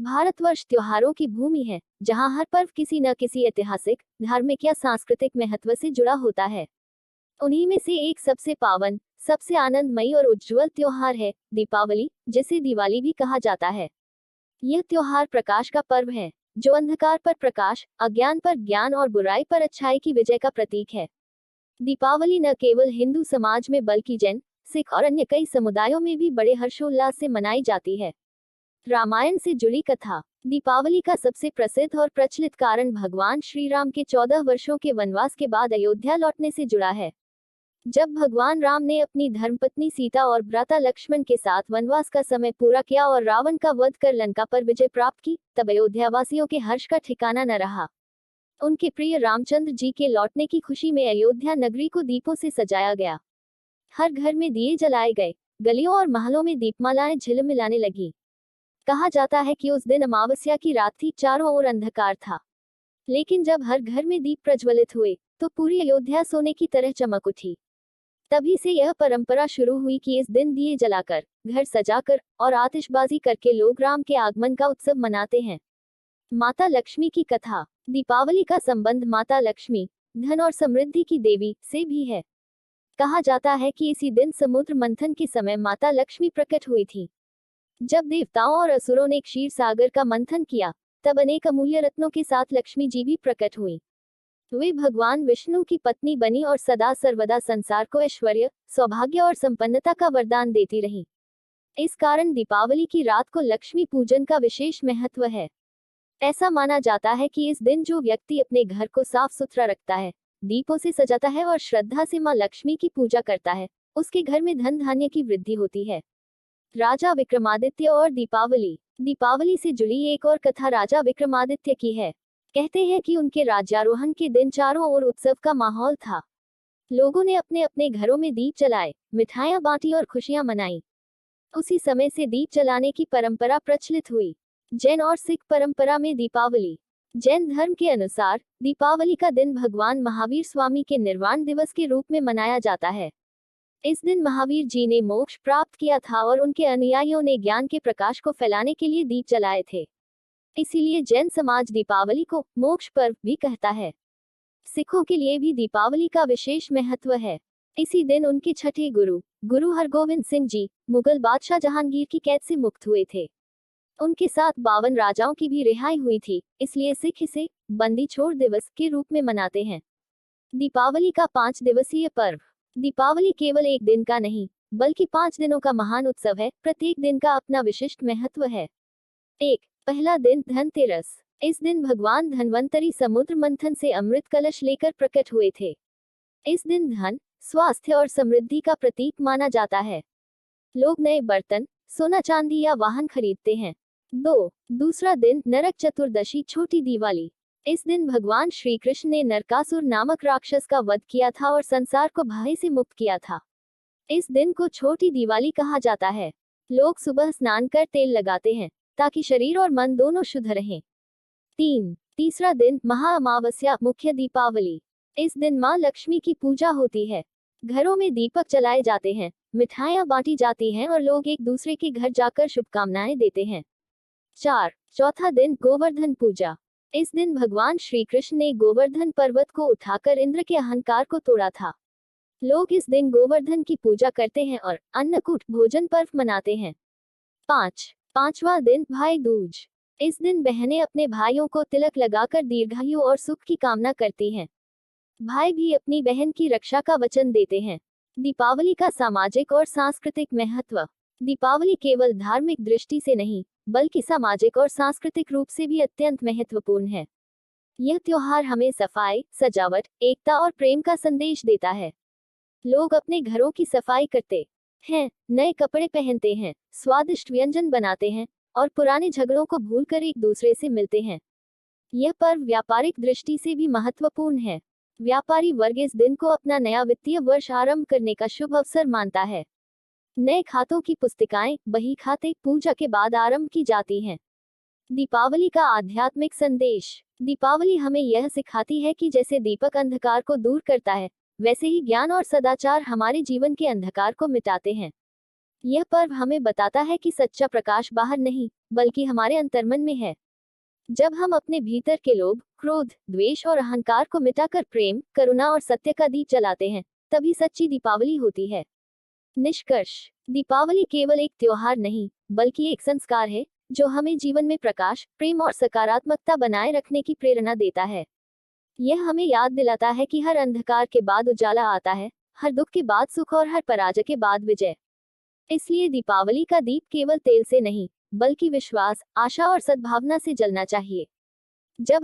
भारतवर्ष त्योहारों की भूमि है, जहां हर पर्व किसी न किसी ऐतिहासिक, धार्मिक या सांस्कृतिक महत्व से जुड़ा होता है। उन्हीं में से एक सबसे पावन, सबसे आनंदमयी और उज्ज्वल त्योहार है दीपावली, जिसे दिवाली भी कहा जाता है। यह त्योहार प्रकाश का पर्व है, जो अंधकार पर प्रकाश, अज्ञान पर ज्ञान और बुराई पर अच्छाई की विजय का प्रतीक है। दीपावली न केवल हिंदू समाज में बल्कि जैन, सिख और अन्य कई समुदायों में भी बड़े हर्षोल्लास से मनाई जाती है। रामायण से जुड़ी कथा। दीपावली का सबसे प्रसिद्ध और प्रचलित कारण भगवान श्री राम के 14 वर्षों के वनवास के बाद अयोध्या लौटने से जुड़ा है। जब भगवान राम ने अपनी धर्मपत्नी सीता और भ्राता लक्ष्मण के साथ वनवास का समय पूरा किया और रावण का वध कर लंका पर विजय प्राप्त की, तब अयोध्यावासियों के हर्ष का ठिकाना न रहा। उनके प्रिय रामचंद्र जी के लौटने की खुशी में अयोध्या नगरी को दीपों से सजाया गया। हर घर में दिए जलाए गए, गलियों और महलों में दीपमालाएं झिलमिलाने लगी। कहा जाता है कि उस दिन अमावस्या की रात थी, चारों ओर अंधकार था। लेकिन जब हर घर में दीप प्रज्वलित हुए, तो पूरी अयोध्या सोने की तरह चमक उठी। तभी से यह परंपरा शुरू हुई कि इस दिन दिए जलाकर, घर सजाकर और आतिशबाजी करके लोग राम के आगमन का उत्सव मनाते हैं। माता लक्ष्मी की कथा। दीपावली का संबंध माता लक्ष्मी, धन और समृद्धि की देवी, से भी है। कहा जाता है कि इसी दिन समुद्र मंथन के समय माता लक्ष्मी प्रकट हुई थी। जब देवताओं और असुरों ने क्षीर सागर का मंथन किया, तब अनेक अमूल्य रत्नों के साथ लक्ष्मी जी भी प्रकट हुई। वे भगवान विष्णु की पत्नी बनी और सदा सर्वदा संसार को ऐश्वर्य, सौभाग्य और संपन्नता का वरदान देती रही। इस कारण दीपावली की रात को लक्ष्मी पूजन का विशेष महत्व है। ऐसा माना जाता है कि इस दिन जो व्यक्ति अपने घर को साफ सुथरा रखता है, दीपों से सजाता है और श्रद्धा से मां लक्ष्मी की पूजा करता है, उसके घर में धन धान्य की वृद्धि होती है। राजा विक्रमादित्य और दीपावली। दीपावली से जुड़ी एक और कथा राजा विक्रमादित्य की है। कहते हैं कि उनके राज्यारोहण के दिन चारों ओर उत्सव का माहौल था। लोगों ने अपने अपने घरों में दीप जलाए, मिठाइयां बांटी और खुशियां मनाई। उसी समय से दीप जलाने की परंपरा प्रचलित हुई। जैन और सिख परंपरा में दीपावली। जैन धर्म के अनुसार दीपावली का दिन भगवान महावीर स्वामी के निर्वाण दिवस के रूप में मनाया जाता है। इस दिन महावीर जी ने मोक्ष प्राप्त किया था और उनके अनुयायियों ने ज्ञान के प्रकाश को फैलाने के लिए दीप जलाए थे। इसीलिए जैन समाज दीपावली को मोक्ष पर्व भी कहता है। सिखों के लिए भी दीपावली का विशेष महत्व है। इसी दिन उनके छठे गुरु हरगोविंद सिंह जी, मुगल बादशाह जहांगीर की कैद से मुक्त हुए थे। उनके साथ 52 राजाओं की भी रिहाई हुई थी, इसलिए सिख इसे बंदी छोड़ दिवस के रूप में मनाते हैं। दीपावली का 5 दिवसीय पर्व। दीपावली केवल एक दिन का नहीं, बल्कि 5 दिनों का महान उत्सव है। प्रत्येक दिन का अपना विशिष्ट महत्व है। 1. पहला दिन धनतेरस। इस दिन भगवान धन्वंतरी समुद्र मंथन से अमृत कलश लेकर प्रकट हुए थे। इस दिन धन, स्वास्थ्य और समृद्धि का प्रतीक माना जाता है। लोग नए बर्तन, सोना चांदी या वाहन खरीदते हैं। 2. दूसरा दिन नरक चतुर्दशी, छोटी दिवाली। इस दिन भगवान श्री कृष्ण ने नरकासुर नामक राक्षस का वध किया था और संसार को भय से मुक्त किया था। इस दिन को छोटी दिवाली कहा जाता है। लोग सुबह स्नान कर तेल लगाते हैं, ताकि शरीर और मन दोनों शुद्ध रहें। 3. तीसरा दिन महा अमावस्या, मुख्य दीपावली। इस दिन मां लक्ष्मी की पूजा होती है। घरों में दीपक जलाए जाते हैं, मिठाइयां बांटी जाती हैं और लोग एक दूसरे के घर जाकर शुभकामनाएं देते हैं। 4. चौथा दिन गोवर्धन पूजा। इस दिन भगवान श्री कृष्ण ने गोवर्धन पर्वत को उठाकर इंद्र के अहंकार को तोड़ा था। लोग इस दिन गोवर्धन की पूजा करते हैं और अन्नकूट भोजन पर्व मनाते हैं। 5. पांचवा दिन भाई दूज। इस दिन बहनें अपने भाइयों को तिलक लगाकर दीर्घायु और सुख की कामना करती हैं। भाई भी अपनी बहन की रक्षा का वचन देते हैं। दीपावली का सामाजिक और सांस्कृतिक महत्व। दीपावली केवल धार्मिक दृष्टि से नहीं, बल्कि सामाजिक और सांस्कृतिक रूप से भी अत्यंत महत्वपूर्ण है। यह त्योहार हमें सफाई, सजावट, एकता और प्रेम का संदेश देता है। लोग अपने घरों की सफाई करते हैं, नए कपड़े पहनते हैं, स्वादिष्ट व्यंजन बनाते हैं और पुराने झगड़ों को भूलकर एक दूसरे से मिलते हैं। यह पर्व व्यापारिक दृष्टि से भी महत्वपूर्ण है। व्यापारी वर्ग इस दिन को अपना नया वित्तीय वर्ष आरंभ करने का शुभ अवसर मानता है। नए खातों की पुस्तिकाएं, बही खाते पूजा के बाद आरंभ की जाती हैं। दीपावली का आध्यात्मिक संदेश। दीपावली हमें यह सिखाती है कि जैसे दीपक अंधकार को दूर करता है, वैसे ही ज्ञान और सदाचार हमारे जीवन के अंधकार को मिटाते हैं। यह पर्व हमें बताता है कि सच्चा प्रकाश बाहर नहीं, बल्कि हमारे अंतर्मन में है। जब हम अपने भीतर के लोभ, क्रोध, द्वेष और अहंकार को मिटाकर प्रेम, करुणा और सत्य का दीप जलाते हैं, तभी सच्ची दीपावली होती है। निष्कर्ष, दीपावली केवल एक त्योहार नहीं, बल्कि एक संस्कार है, जो हमें जीवन में प्रकाश, प्रेम और सकारात्मकता बनाए रखने की प्रेरणा देता है। यह हमें याद दिलाता है कि हर अंधकार के बाद उजाला आता है, हर दुख के बाद सुख और हर पराजय के बाद विजय। इसलिए दीपावली का दीप केवल तेल से नहीं, बल्कि विश्वास, आशा और सद्भावना से जलना चाहिए। जब